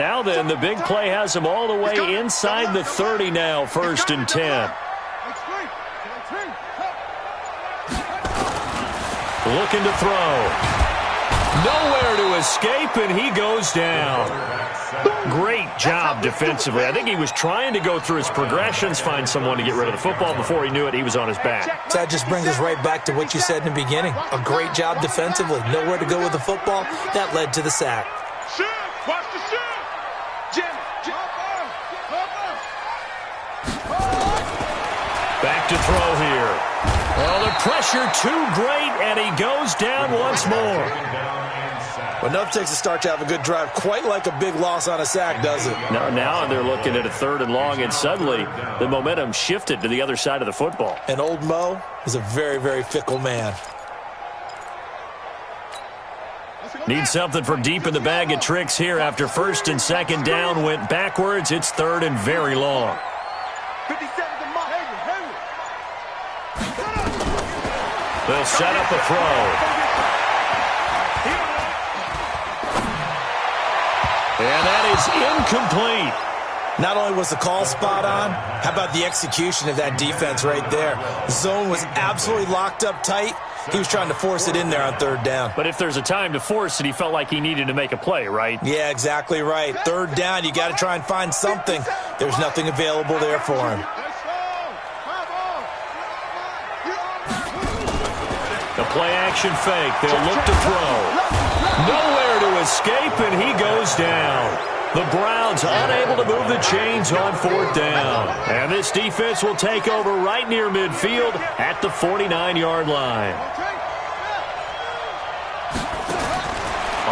Now then, the big play has him all the way inside the 30 now, 1st and 10. Looking to throw. Nowhere to escape, and he goes down. Great job defensively. I think he was trying to go through his progressions, find someone to get rid of the football. Before he knew it, he was on his back. So that just brings us right back to what you said in the beginning. A great job defensively. Nowhere to go with the football. That led to the sack. Watch the shoot. Back to throw here. Well, the pressure too great, and he goes down once more. Well, enough takes a start to have a good drive. Quite like a big loss on a sack, does it? Now they're looking at a 3rd and long, and suddenly the momentum shifted to the other side of the football. And old Mo is a very, very fickle man. Need something from deep in the bag of tricks here after 1st and 2nd down went backwards. It's 3rd and very long. 57 to Mike. They'll set up a throw. And that is incomplete. Not only was the call spot on, how about the execution of that defense right there? The zone was absolutely locked up tight. He was trying to force it in there on 3rd down. But if there's a time to force it, he felt like he needed to make a play, right? Yeah, exactly right. 3rd down, you got to try and find something. There's nothing available there for him. The play-action fake. They'll look to throw. Nowhere to escape, and he goes down. The Browns unable to move the chains on 4th down. And this defense will take over right near midfield at the 49-yard line.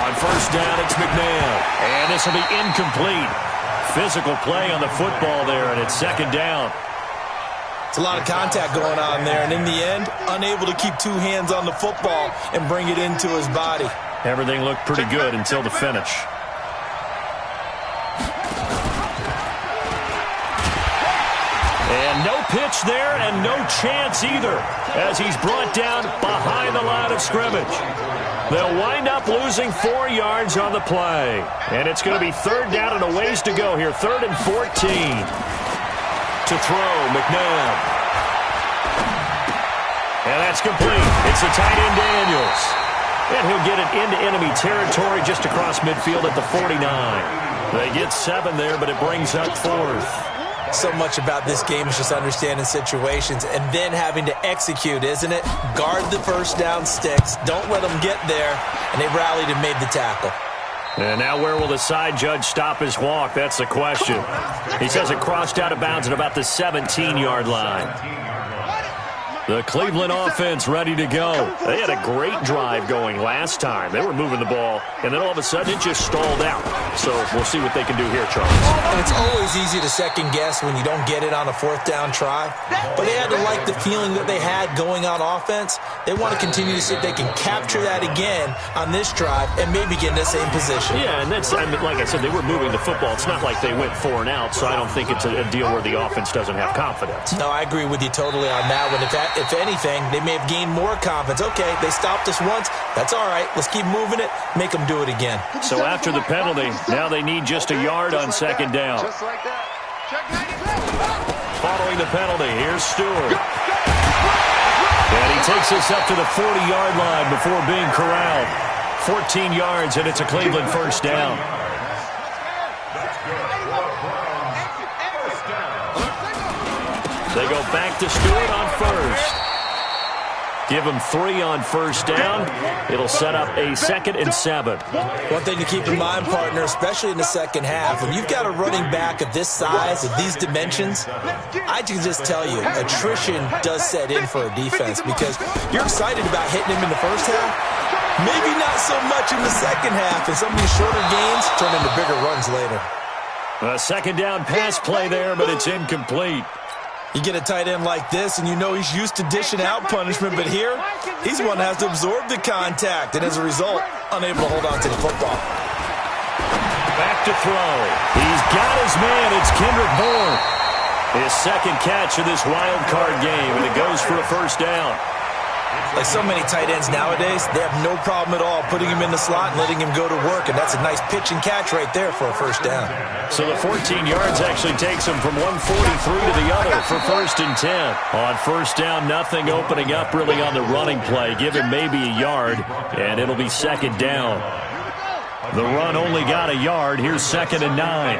On 1st down, it's McNabb. And this will be incomplete. Physical play on the football there, and it's 2nd down. It's a lot of contact going on there, and in the end, unable to keep 2 hands on the football and bring it into his body. Everything looked pretty good until the finish. And no pitch there and no chance either as he's brought down behind the line of scrimmage. They'll wind up losing 4 yards on the play. And it's going to be 3rd down and a ways to go here. 3rd and 14. To throw, McNabb. And that's complete. It's the tight end Daniels. And he'll get it into enemy territory just across midfield at the 49. They get 7 there, but it brings up 4th. So much about this game is just understanding situations and then having to execute, isn't it? Guard the 1st down sticks. Don't let them get there. And they rallied and made the tackle. And now where will the side judge stop his walk? That's the question. He says it crossed out of bounds at about the 17-yard line. The Cleveland offense ready to go. They had a great drive going last time. They were moving the ball, and then all of a sudden it just stalled out. So we'll see what they can do here, Charles. And it's always easy to second guess when you don't get it on a 4th down try. But they had to like the feeling that they had going on offense. They want to continue to see if they can capture that again on this drive and maybe get in the same position. Yeah, and that's, I mean, like I said, they were moving the football. It's not like they went 4 and out, so I don't think it's a deal where the offense doesn't have confidence. No, I agree with you totally on that one. If anything, they may have gained more confidence. Okay, they stopped us once. That's all right. Let's keep moving it. Make them do it again. So after the penalty, now they need just a yard on 2nd down. Just like that. Following the penalty, here's Stewart. And he takes us up to the 40-yard line before being corralled. 14 yards, and it's a Cleveland 1st down. They go back to Stewart on 1st. Give him 3 on 1st down. It'll set up a 2nd and 7. One thing to keep in mind, partner, especially in the 2nd half, when you've got a running back of this size, of these dimensions, I can just tell you, attrition does set in for a defense because you're excited about hitting him in the 1st half. Maybe not so much in the 2nd half, and some of these shorter gains turn into bigger runs later. A 2nd down pass play there, but it's incomplete. You get a tight end like this, and you know he's used to dishing out punishment, but here, he's one that has to absorb the contact, and as a result, unable to hold on to the football. Back to throw. He's got his man. It's Kendrick Bourne. His 2nd catch of this wild card game, and it goes for a 1st down. Like so many tight ends nowadays, they have no problem at all putting him in the slot and letting him go to work, and that's a nice pitch and catch right there for a first down. So the 14 yards actually takes him from 143 to the other for 1st and 10. On first down, nothing opening up really on the running play. Give him maybe a yard, and it'll be 2nd down. The run only got a yard. Here's 2nd and 9.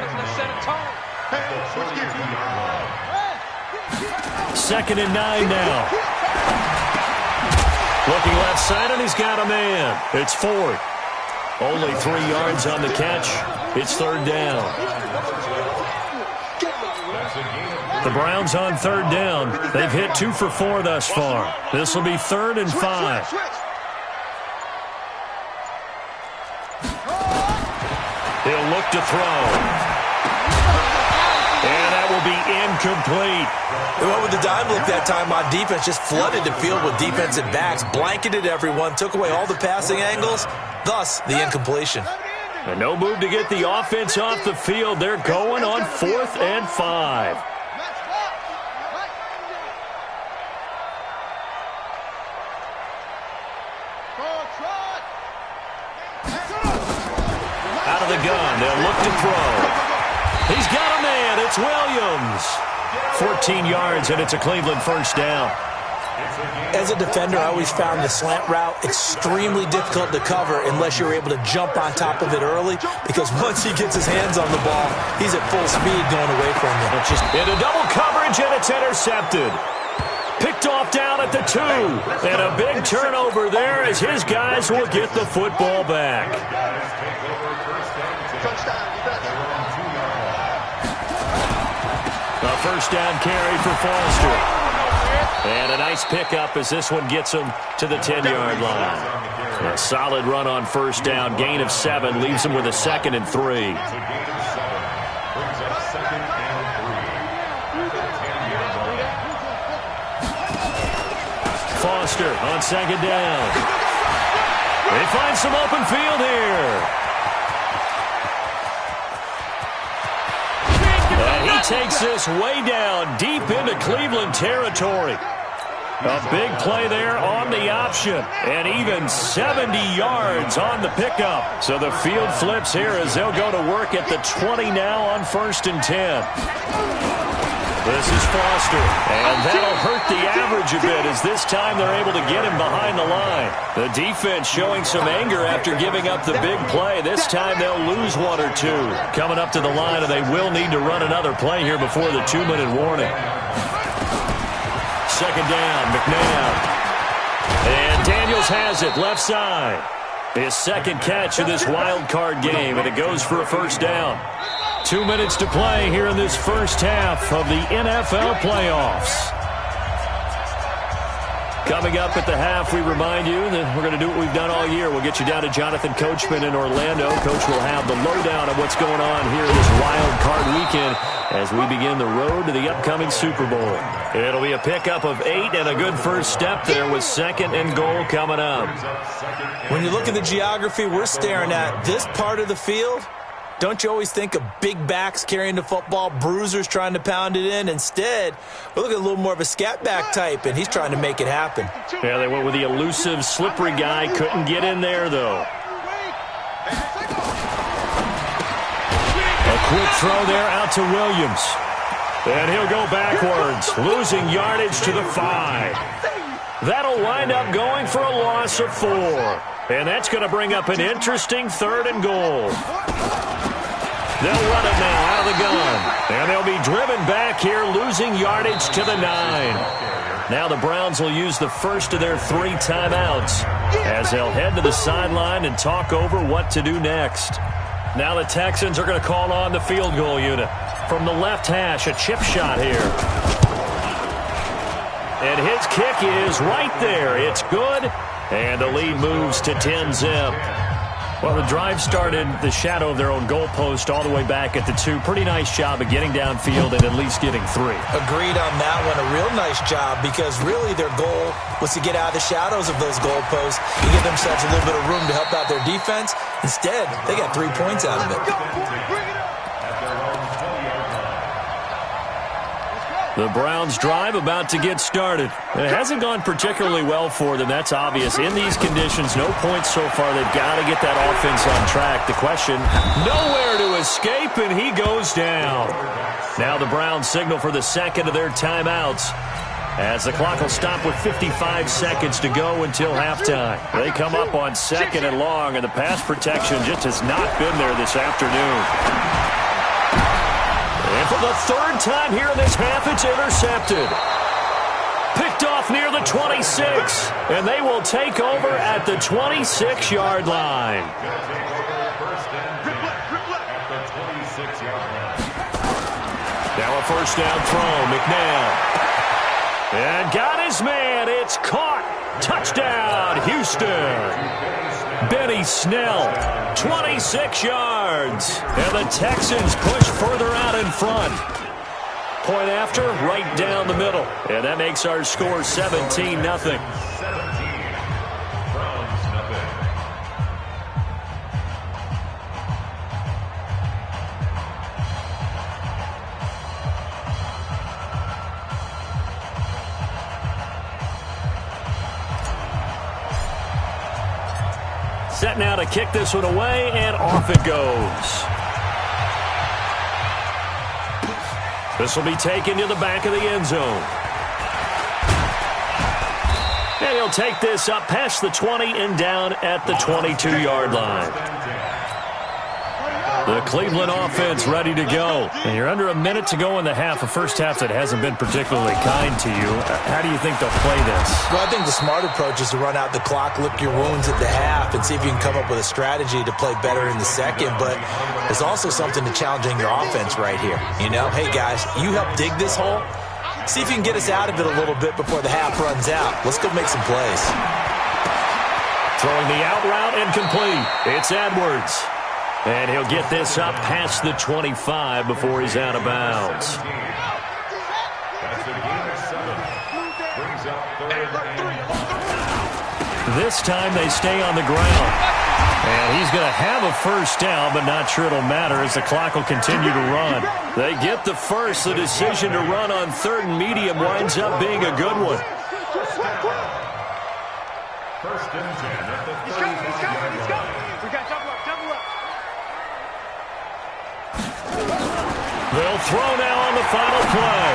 2nd and 9 now. Looking left side, and he's got a man. It's Ford. Only 3 yards on the catch. It's 3rd down. The Browns on 3rd down. They've hit 2 for 4 thus far. This will be 3rd and 5. He'll look to throw. And that will be incomplete. They went with the dime look that time on defense, just flooded the field with defensive backs, blanketed everyone, took away all the passing angles, thus the incompletion. And no move to get the offense off the field. They're going on 4th and 5. Out of the gun, they'll look to throw. He's got a man. It's Williams. 14 yards, and it's a Cleveland first down. As a defender, I always found the slant route extremely difficult to cover unless you're able to jump on top of it early, because once he gets his hands on the ball, he's at full speed going away from you. Just into double coverage, and it's intercepted. Picked off down at the 2. And a big turnover there as his guys will get the football back. A first down carry for Foster. And a nice pickup as this one gets him to the 10-yard line. A solid run on first down. Gain of 7 leaves him with a 2nd and 3. Foster on 2nd down. They find some open field here. And he takes this way down deep into Cleveland territory. A big play there on the option. And even 70 yards on the pickup. So the field flips here as they'll go to work at the 20 now on 1st and 10. This is Foster, and that'll hurt the average a bit as this time they're able to get him behind the line. The defense showing some anger after giving up the big play. This time they'll lose 1 or 2. Coming up to the line, and they will need to run another play here before the 2-minute warning. 2nd down, McNabb. And Daniels has it, left side. His 2nd catch of this wild card game, and it goes for a first down. 2 minutes to play here in this first half of the NFL playoffs. Coming up at the half, we remind you that we're going to do what we've done all year. We'll get you down to Jonathan Coachman in Orlando. Coach will have the lowdown of what's going on here this wild card weekend as we begin the road to the upcoming Super Bowl. It'll be a pickup of 8 and a good first step there with 2nd and goal coming up. When you look at the geography we're staring at, this part of the field, don't you always think of big backs carrying the football, bruisers trying to pound it in? Instead, we're looking at a little more of a scat back type, and he's trying to make it happen. Yeah, they went with the elusive, slippery guy. Couldn't get in there, though. A quick throw there out to Williams. And he'll go backwards, losing yardage to the 5. That'll wind up going for a loss of 4. And that's going to bring up an interesting 3rd and goal. They'll run it now out of the gun. And they'll be driven back here, losing yardage to the 9. Now the Browns will use the first of their 3 timeouts as they'll head to the sideline and talk over what to do next. Now the Texans are going to call on the field goal unit. From the left hash, a chip shot here. And his kick is right there. It's good. And the lead moves to 10-zip. Well, the drive started the shadow of their own goalpost all the way back at the 2. Pretty nice job of getting downfield and at least getting 3. Agreed on that one. A real nice job because really their goal was to get out of the shadows of those goalposts and give themselves a little bit of room to help out their defense. Instead, they got 3 points out of it. The Browns drive about to get started. It hasn't gone particularly well for them. That's obvious. In these conditions, no points so far. They've got to get that offense on track. The question, nowhere to escape, and he goes down. Now the Browns signal for the second of their timeouts, as the clock will stop with 55 seconds to go until halftime. They come up on second and long, and the pass protection just has not been there this afternoon. And for the third time here in this half, it's intercepted. Picked off near the 26, and they will take over at the 26-yard line. Now a first down throw, McNair. And got his man. It's caught. Touchdown, Houston. Benny Snell, 26 yards. And the Texans push further out in front. Point after, right down the middle. And that makes our score 17-0. Set now to kick this one away, and off it goes. This will be taken to the back of the end zone. And he'll take this up past the 20 and down at the 22-yard line. The Cleveland offense ready to go. And you're under a minute to go in the half, a first half that hasn't been particularly kind to you. How do you think they'll play this? Well, I think the smart approach is to run out the clock, lick your wounds at the half, and see if you can come up with a strategy to play better in the second. But there's also something to challenging your offense right here. You know, hey, guys, you help dig this hole. See if you can get us out of it a little bit before the half runs out. Let's go make some plays. Throwing the out route and complete. It's Edwards. And he'll get this up past the 25 before he's out of bounds. This time they stay on the ground. And he's going to have a first down, but not sure it'll matter as the clock will continue to run. They get the first. The decision to run on third and medium winds up being a good one. First and 10 at the 35-yard line. We got double up, double up. They'll throw now on the final play.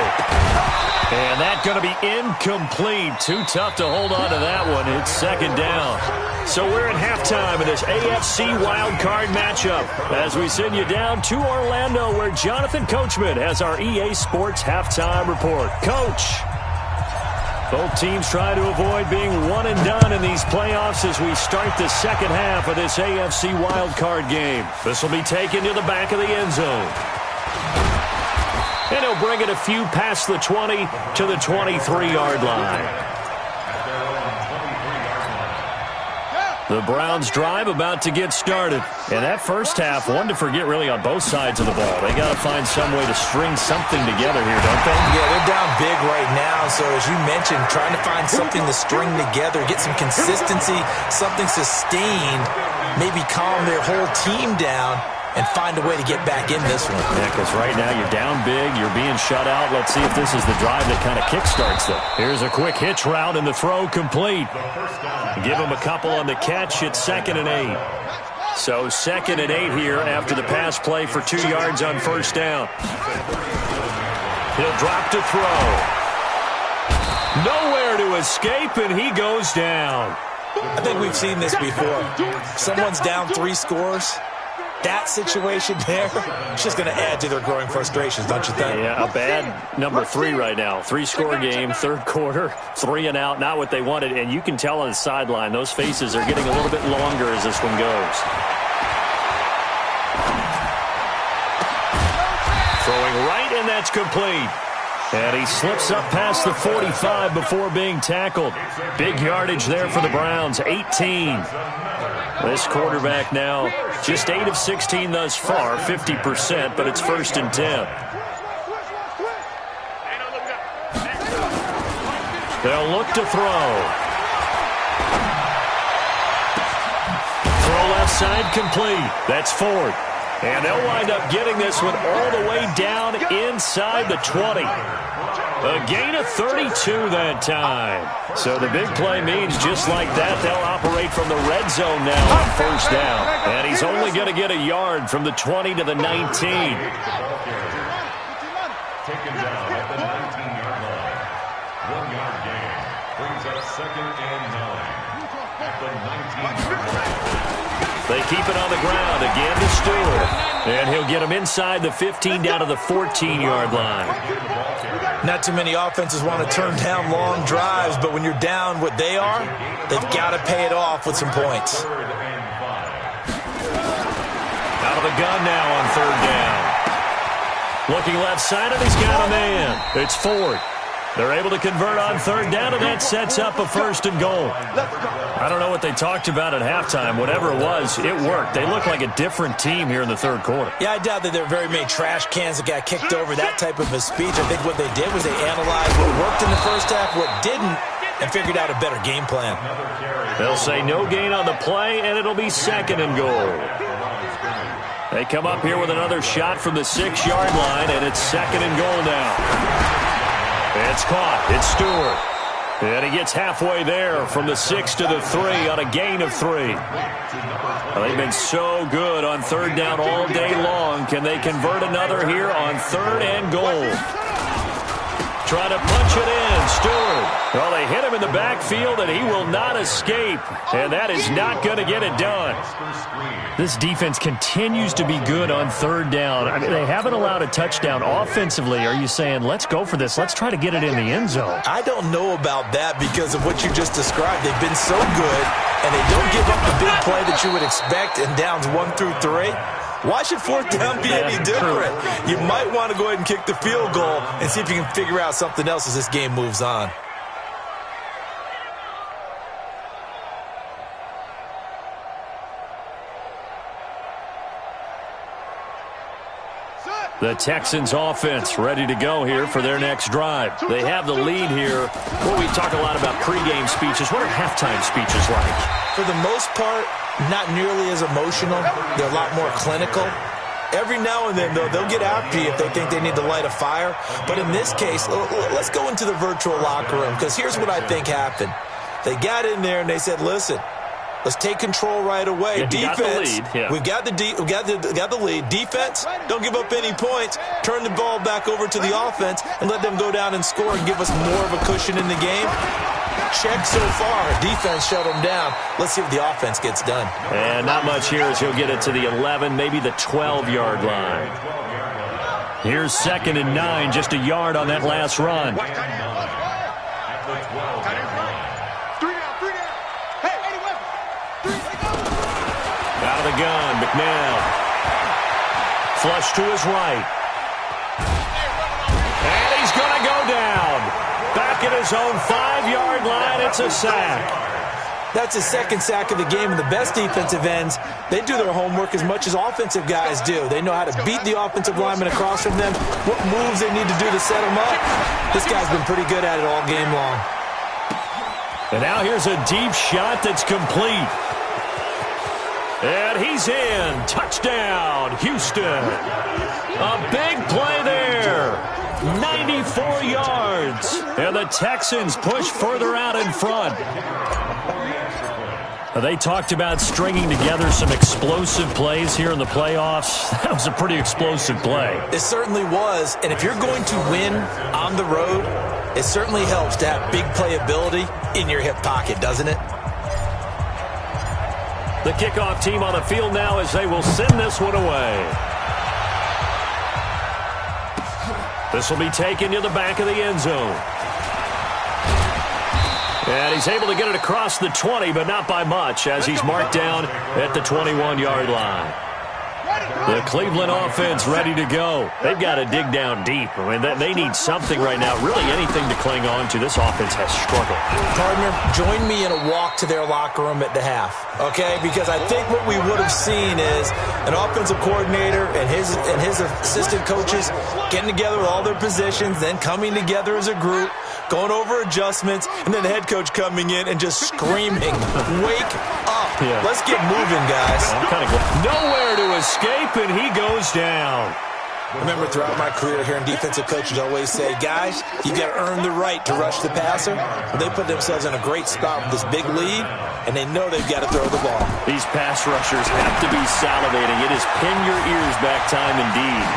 And that's going to be incomplete. Too tough to hold on to that one. It's second down. So we're in halftime of this AFC wildcard matchup as we send you down to Orlando where Jonathan Coachman has our EA Sports halftime report. Coach. Both teams try to avoid being one and done in these playoffs as we start the second half of this AFC wildcard game. This will be taken to the back of the end zone. And he'll bring it a few past the 20 to the 23-yard line. The Browns drive about to get started. And that first half, one to forget really on both sides of the ball. They got to find some way to string something together here, don't they? Yeah, they're down big right now. So as you mentioned, trying to find something to string together, get some consistency, something sustained, maybe calm their whole team down and find a way to get back in this one. Yeah, because right now you're down big, you're being shut out. Let's see if this is the drive that kind of kickstarts them. Here's a quick hitch route and the throw complete. Give him a couple on the catch. It's 2nd and 8. So 2nd and 8 here after the pass play for 2 yards on first down. He'll drop to throw. Nowhere to escape, and he goes down. I think we've seen this before. Someone's down 3 scores. That situation there, it's just going to add to their growing frustrations, don't you think? Yeah, a bad number 3 right now. 3-score game, third quarter, 3 and out, not what they wanted. And you can tell on the sideline, those faces are getting a little bit longer as this one goes. Throwing right, and that's complete. And he slips up past the 45 before being tackled. Big yardage there for the Browns, 18. This quarterback now just 8 of 16 thus far, 50%, but it's 1st and 10. They'll look to throw. Throw left side complete. That's Ford. And they'll wind up getting this one all the way down inside the 20. A gain of 32 that time. So the big play means just like that, they'll operate from the red zone now on first down. And he's only going to get a yard from the 20 to the 19. Taken down at the 19-yard line. 1-yard gain brings up 2nd and 9 at the 19-yard line. They keep it on the ground again to Stewart. And he'll get him inside the 15 down to the 14-yard line. Not too many offenses want to turn down long drives, but when you're down what they are, they've got to pay it off with some points. Out of the gun now on third down. Looking left side, and he's got a man. It's Ford. They're able to convert on third down, and that sets up a 1st and goal. I don't know what they talked about at halftime. Whatever it was, it worked. They look like a different team here in the third quarter. Yeah, I doubt that there were very many trash cans that got kicked over, that type of a speech. I think what they did was they analyzed what worked in the first half, what didn't, and figured out a better game plan. They'll say no gain on the play, and it'll be 2nd and goal. They come up here with another shot from the 6-yard line, and it's 2nd and goal now. It's caught. It's Stewart. And he gets halfway there from the 6 to the 3 on a gain of 3. Well, they've been so good on third down all day long. Can they convert another here on 3rd and goal? Trying to punch it in. Stewart. Well, they hit him in the backfield, and he will not escape. And that is not going to get it done. This defense continues to be good on third down. I mean, they haven't allowed a touchdown offensively. Are you saying, let's go for this? Let's try to get it in the end zone. I don't know about that because of what you just described. They've been so good, and they don't give up the big play that you would expect in downs 1 through 3. Why should 4th down be any different? You might want to go ahead and kick the field goal and see if you can figure out something else as this game moves on. The Texans offense ready to go here for their next drive. They have the lead here. Well, we talk a lot about pregame speeches. What are halftime speeches like? For the most part, not nearly as emotional. They're a lot more clinical. Every now and then, though, they'll get after you if they think they need to light a fire. But in this case, let's go into the virtual locker room, because here's what I think happened. They got in there and they said, listen, let's take control right away. Yeah, defense, we've got the lead. Defense, don't give up any points. Turn the ball back over to the offense and let them go down and score and give us more of a cushion in the game. Check so far. Defense shut them down. Let's see what the offense gets done. And not much here as he'll get it to the 11, maybe the 12-yard line. Here's 2nd and 9, just a yard on that last run. Out of the gun, McNabb. Flush to his right. And he's going to go down. Back at his own 5-yard line, it's a sack. That's his 2nd sack of the game, and the best defensive ends, they do their homework as much as offensive guys do. They know how to beat the offensive lineman across from them, what moves they need to do to set them up. This guy's been pretty good at it all game long. And now here's a deep shot that's complete. And he's in. Touchdown, Houston. A big play there. 94 yards. And the Texans push further out in front. They talked about stringing together some explosive plays here in the playoffs. That was a pretty explosive play. It certainly was. And if you're going to win on the road, it certainly helps to have big playability in your hip pocket, doesn't it? The kickoff team on the field now as they will send this one away. This will be taken to the back of the end zone. And he's able to get it across the 20, but not by much, as he's marked down at the 21-yard line. The Cleveland offense ready to go. They've got to dig down deep. I mean, they need something right now, really anything to cling on to. This offense has struggled. Partner, join me in a walk to their locker room at the half, okay? Because I think what we would have seen is an offensive coordinator and his assistant coaches getting together with all their positions, then coming together as a group, going over adjustments, and then the head coach coming in and just screaming, wake up. Yeah. Let's get moving, guys. I'm kind of nowhere to escape, and he goes down. I remember throughout my career hearing defensive coaches always say, guys, you got to earn the right to rush the passer. Well, they put themselves in a great spot with this big lead, and they know they've got to throw the ball. These pass rushers have to be salivating. It is pin your ears back time indeed.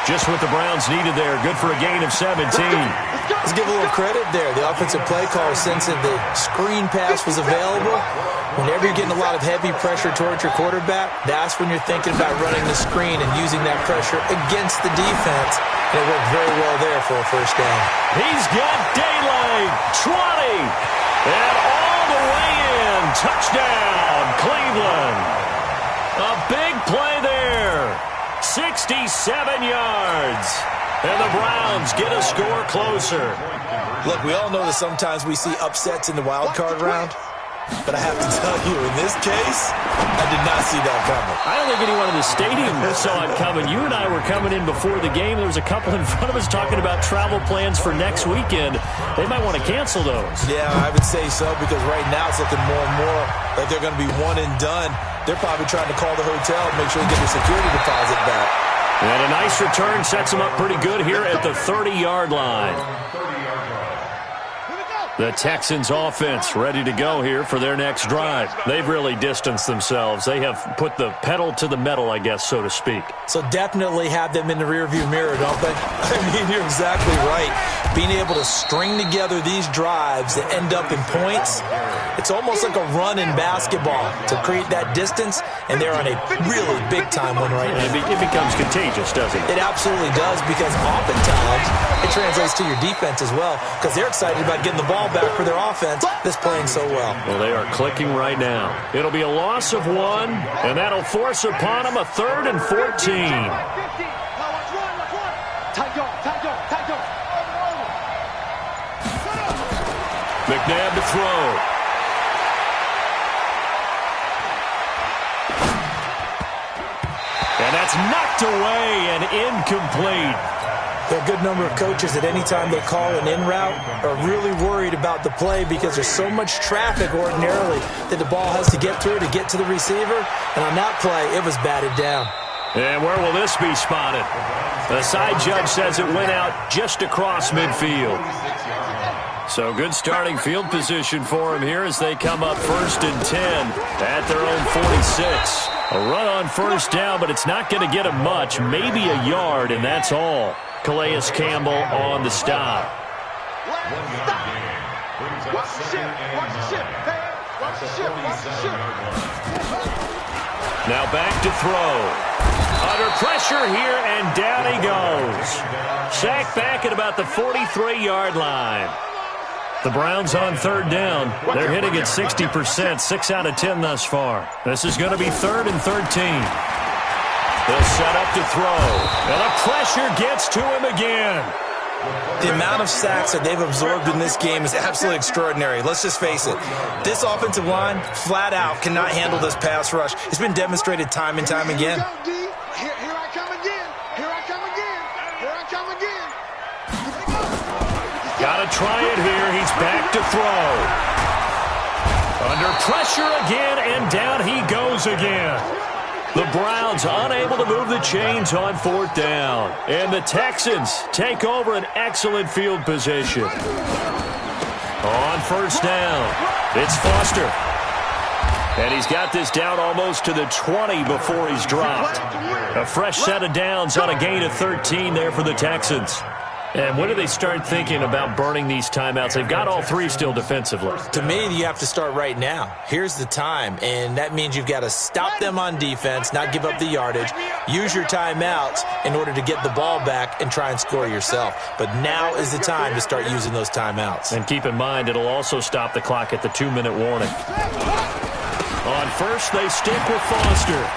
Just what the Browns needed there. Good for a gain of 17. Let's give a little credit there. The offensive play call sensing the screen pass was available. Whenever you're getting a lot of heavy pressure towards your quarterback, that's when you're thinking about running the screen and using that pressure against the defense. And it worked very well there for a first down. He's got daylight. 20. And all the way in. Touchdown, Cleveland. A big play there. 67 yards. And the Browns get a score closer. Look, we all know that sometimes we see upsets in the wild card round. But I have to tell you, in this case, I did not see that coming. I don't think anyone in the stadium saw it coming. You and I were coming in before the game. There was a couple in front of us talking about travel plans for next weekend. They might want to cancel those. Yeah, I would say so, because right now it's looking more and more like they're going to be one and done. They're probably trying to call the hotel and make sure they get their security deposit back. And a nice return sets them up pretty good here at the 30-yard line. The Texans offense ready to go here for their next drive. They've really distanced themselves. They have put the pedal to the metal, I guess, so to speak. So definitely have them in the rearview mirror, don't they? I mean, you're exactly right. Being able to string together these drives that end up in points, it's almost like a run in basketball to create that distance, and they're on a really big-time one right now. It becomes contagious, doesn't it? It absolutely does, because oftentimes it translates to your defense as well, because they're excited about getting the ball back for their offense that's playing so well. Well, they are clicking right now. It'll be a loss of 1, and that'll force upon them a 3rd and 14. McNabb to throw. And that's knocked away and incomplete. There are a good number of coaches that any time they call an in route are really worried about the play, because there's so much traffic ordinarily that the ball has to get through to get to the receiver. And on that play, it was batted down. And where will this be spotted? The side judge says it went out just across midfield. So good starting field position for them here as they come up 1st and 10 at their own 46. A run on first down, but it's not going to get them much. Maybe a yard, and that's all. Calais Campbell on the stop. Now back to throw. Under pressure here, and down he goes. Sacked back at about the 43-yard line. The Browns on 3rd down. They're hitting at 60%, 6 out of 10 thus far. This is going to be 3rd and 13. They'll set up to throw. And the pressure gets to him again. The amount of sacks that they've absorbed in this game is absolutely extraordinary. Let's just face it. This offensive line, flat out, cannot handle this pass rush. It's been demonstrated time and time again. Here I come again. Here I come again. Here I come again. Got to try it here. He's back to throw. Under pressure again, and down he goes again. The Browns unable to move the chains on 4th down. And the Texans take over an excellent field position. On 1st down, it's Foster. And he's got this down almost to the 20 before he's dropped. A fresh set of downs on a gain of 13 there for the Texans. And when do they start thinking about burning these timeouts? They've got all 3 still defensively. To me, you have to start right now. Here's the time, and that means you've got to stop them on defense, not give up the yardage, use your timeouts in order to get the ball back and try and score yourself. But now is the time to start using those timeouts. And keep in mind, it'll also stop the clock at the 2-minute warning. On first, they stick with Foster.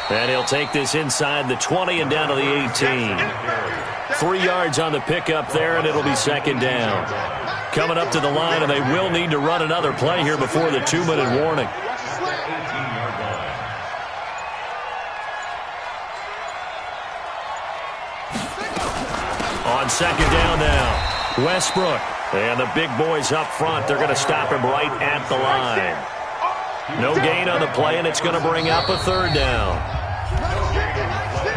And he'll take this inside the 20 and down to the 18. 3 yards on the pickup there, and it'll be 2nd down. Coming up to the line, and they will need to run another play here before the 2-minute warning. On 2nd down now, Westbrook. And the big boys up front, they're going to stop him right at the line. No gain on the play, and it's going to bring up a third down.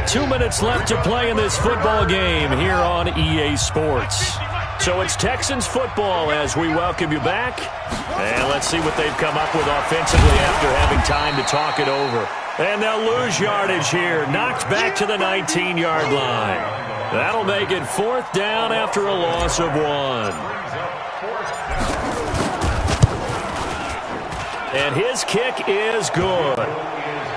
2 minutes left to play in this football game here on EA Sports. So it's Texans football as we welcome you back. And let's see what they've come up with offensively after having time to talk it over. And they'll lose yardage here. Knocked back to the 19-yard line. That'll make it 4th down after a loss of 1. And his kick is good.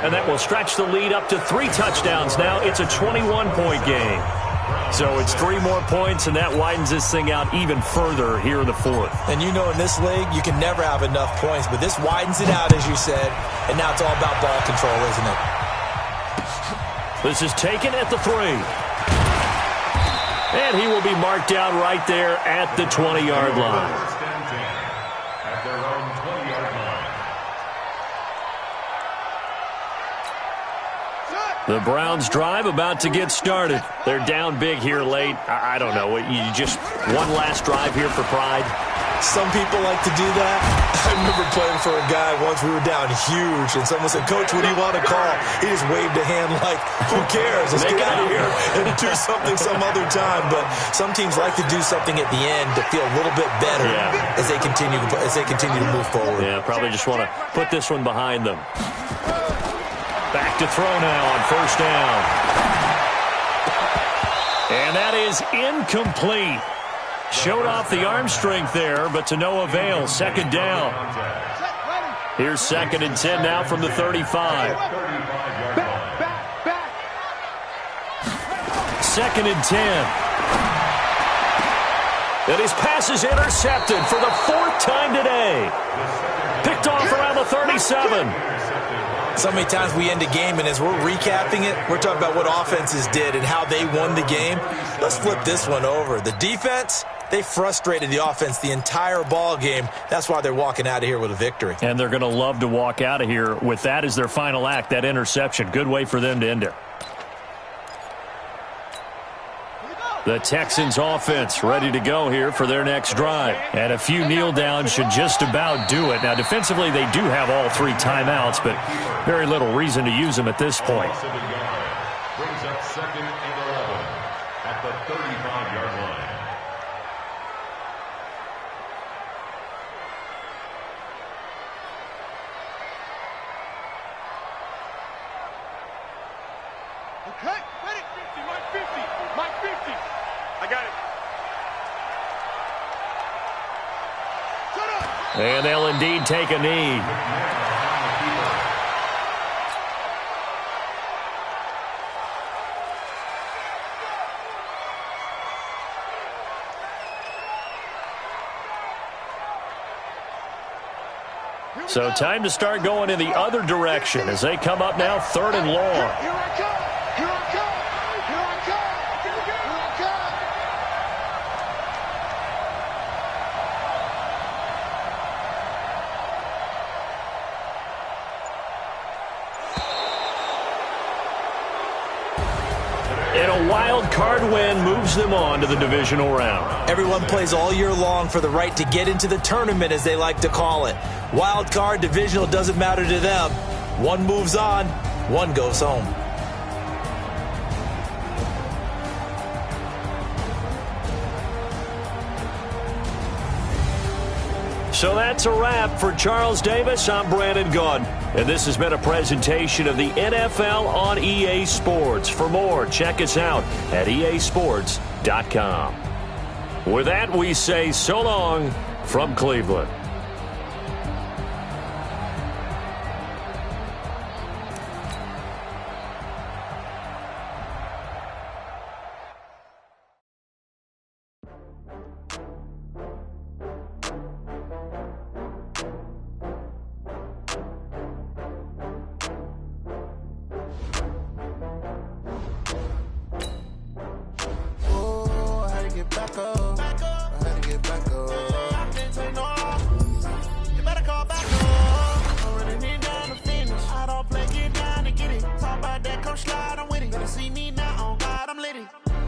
And that will stretch the lead up to 3 touchdowns now. It's a 21-point game. So it's 3 more points, and that widens this thing out even further here in the 4th. And you know in this league, you can never have enough points, but this widens it out, as you said, and now it's all about ball control, isn't it? This is taken at the 3. And he will be marked down right there at the 20-yard line. At their own 20-yard line. The Browns drive about to get started. They're down big here late. I don't know. You just one last drive here for pride? Some people like to do that. I remember playing for a guy once. We were down huge, and someone said, "Coach, what do you want to call?" He just waved a hand like, "Who cares? Let's get out of here and do something some other time." But some teams like to do something at the end to feel a little bit better as they continue to move forward. Yeah, probably just want to put this one behind them. Back to throw now on 1st down. And that is incomplete. Showed off the arm strength there, but to no avail. 2nd down. Here's 2nd and 10 now from the 35. 2nd and 10. And his pass is intercepted for the 4th time today. Picked off around the 37. So many times we end a game, and as we're recapping it, we're talking about what offenses did and how they won the game. Let's flip this one over. The defense, they frustrated the offense the entire ball game. That's why they're walking out of here with a victory. And they're going to love to walk out of here with that as their final act, that interception. Good way for them to end it. The Texans offense ready to go here for their next drive. And a few kneel downs should just about do it. Now, defensively, they do have all 3 timeouts, but very little reason to use them at this point. Brings up 2nd and 11 at the 35-yard line. Okay, ready? 50, Mike 50, Mike 50. I got it. Shut up. And they'll indeed take a knee. So time to start going in the other direction as they come up now 3rd and long. Here I come. Here I come. Here I come. Here I come. And a wild card win moves them on to the divisional round. Everyone plays all year long for the right to get into the tournament, as they like to call it. Wild card, divisional, doesn't matter to them. One moves on, one goes home. So that's a wrap for Charles Davis. I'm Brandon Gaudin, and this has been a presentation of the NFL on EA Sports. For more, check us out at easports.com. With that, we say so long from Cleveland.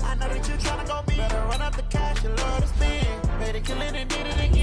I know that you're tryna go be. Better run up the cash, you love to spend. Made a killing and did it again.